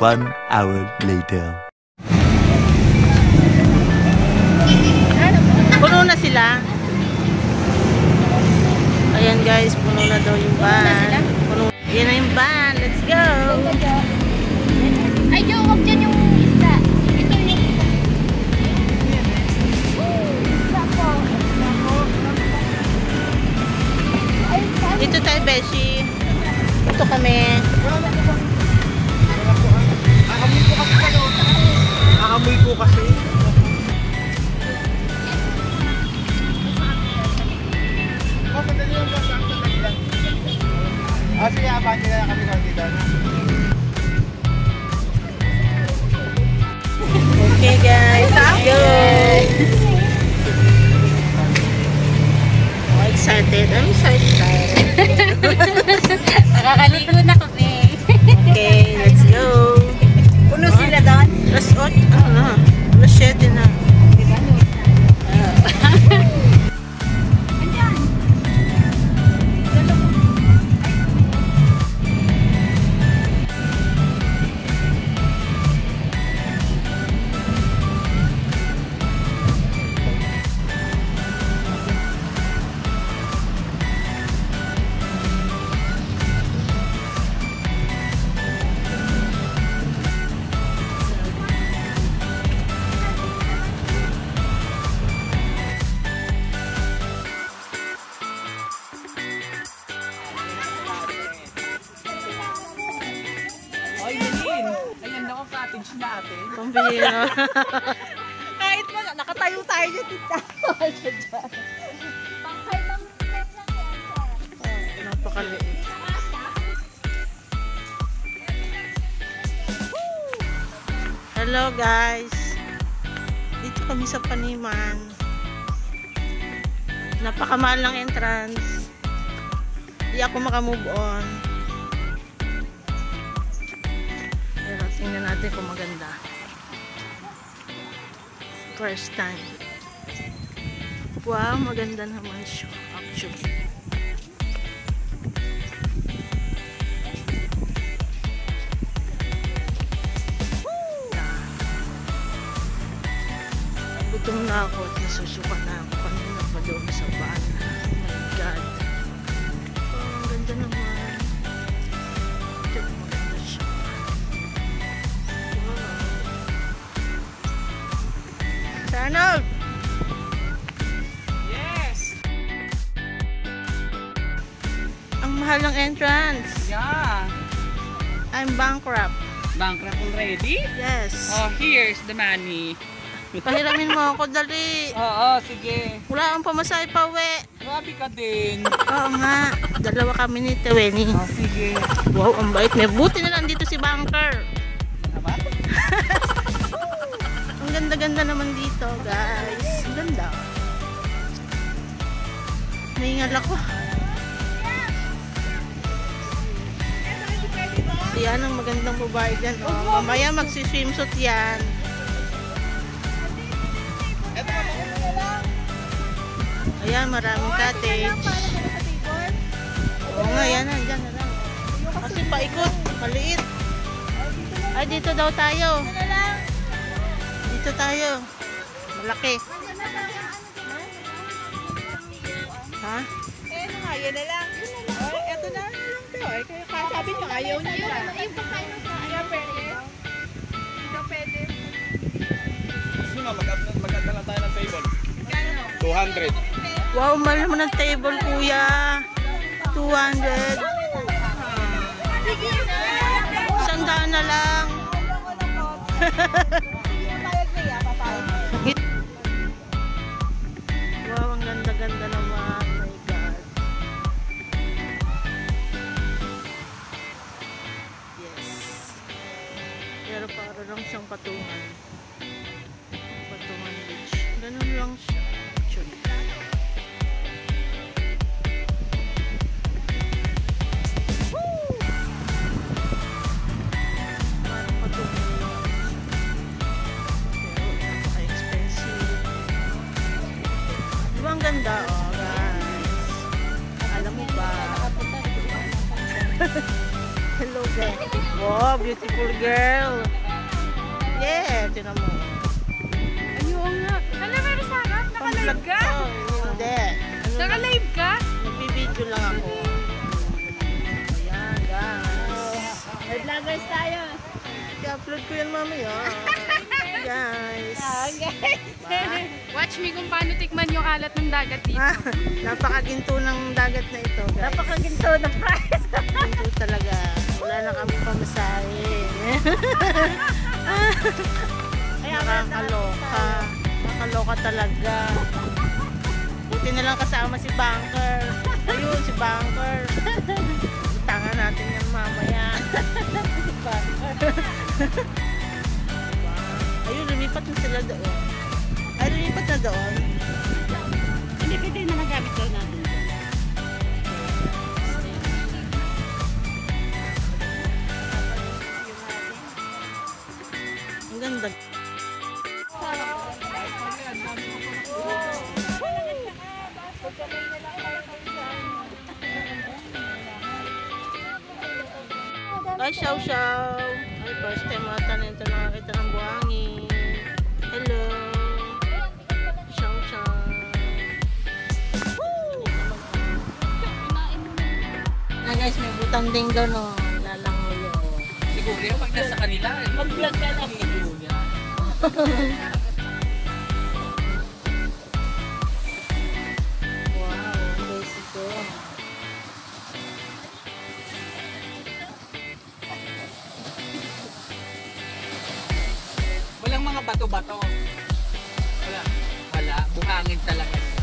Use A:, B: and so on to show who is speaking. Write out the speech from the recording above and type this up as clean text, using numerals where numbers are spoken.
A: 1 hour later.
B: Puno na sila. Ayan guys, puno na daw yung van. Puno. Ayan na yung van. Let's go!
C: Ay, Jo, huwag dyan yung isda. Ito yung isda.
B: Dito tayo, Beshi. Ito kami.
D: Nakamoy ko kasi. Sige, abangin na kami dito.
B: Okay guys, let's go! Oh, excited. I'm so excited.
C: Nakakaligo na kami.
B: Okay, let's go.
C: Puno sila doon.
B: Alas 8, ano na? Alas 7 na.
D: Ay, Melin! Ayan ako, cottage natin.
B: Pambihira.
C: Kahit mo, nakatayo tayo dyan, tita.
B: Napakaliit. Hello guys. Dito kami sa Paniman. Napakamahal ng entrance. Hindi ako makamove on. Pero tingnan natin kung maganda. First time. Wow, maganda naman siya actually. Gutom na ako at nasusuka na ako kanina pa doon sa van. Oh my God. Oh, ang ganda naman. Ito, maganda siya. Wow. Arnold!
D: Yes!
B: Ang mahal ng entrance.
D: Yeah!
B: I'm bankrupt.
D: Bankrupt already?
B: Yes.
D: Oh, here's the money.
B: Pahiramin mo ako, dali.
D: Oo, sige.
B: Wala akong pamasahe pa uwi.
D: Grabe ka din.
B: Oo nga. Dalawa kami ni Teweni.
D: Oh, sige.
B: Wow, ang bait. May buti na lang dito si Banker.
D: Naman?
B: Ang ganda-ganda naman dito, guys. Ang ganda. Nahingal ako. Yan ang magandang babae dyan. Oh, mamaya magsiswimsuit yan. Ayan, maraming cottage. Oo nga, yan. Dyan na lang. Kasi paikot. Maliit. Ay, dito daw tayo. Dito tayo. Malaki. Ha?
C: Eh, ano nga, yan na lang. Oh, eto na lang to. Kaya sabi nyo, ayaw nyo pa. Yung pagkain mo sa ano, pwede. Ito pwede.
D: Sige nga, mag-add na lang tayo ng table. 200.
B: Wow, mahal naman ng table, kuya. 200. Sandaan na lang. Wow, ang ganda-ganda naman. Oh my God. Yes. Pero para lang siyang patungan. Patungan beach. Ganun lang siya. Actually. Parang patungan lang siya. Pero napaka-expensive. Diba ang ganda, oh guys? Alam mo ba? Hello guys. Wow, beautiful girl. Yeah, tinan mo.
C: Ayun nga. Ano meron sa harap? Naka-live ka?
B: Oh, hindi. Ano lang,
C: Naka-live ka?
B: nagbibideo lang ako. Ayan, guys.
C: May vloggers tayo.
B: I-upload ko yan mamaya. Guys.
C: Guys. Watch me kung paano tikman yung alat ng dagat dito.
B: Ah, napakaginto ng dagat na ito, guys.
C: Napakaginto ng price.
B: Ginto talaga. Wala na kami pamasahe. Nakakaloka. Nakakaloka talaga. Buti na lang kasama si Banker. Ayun, si Banker. Utangan natin yan mamaya. Si Banker. Ayun, lumipat na sila doon. Ay, lumipat na doon.
C: Hindi pwede na nagamit daw natin.
B: Ang ganda. Ay, shaw. Ay, first time ata na ito nakakita ng buhangin. Hello. Shaw. Na guys, may butang dinggo no. Lalangoy o.
D: Siguro yung pag nasa kanila.
C: Mag-vlog ka lang.
B: Wow, basic ko.
D: Walang mga bato-bato. Wala. Buhangin talaga.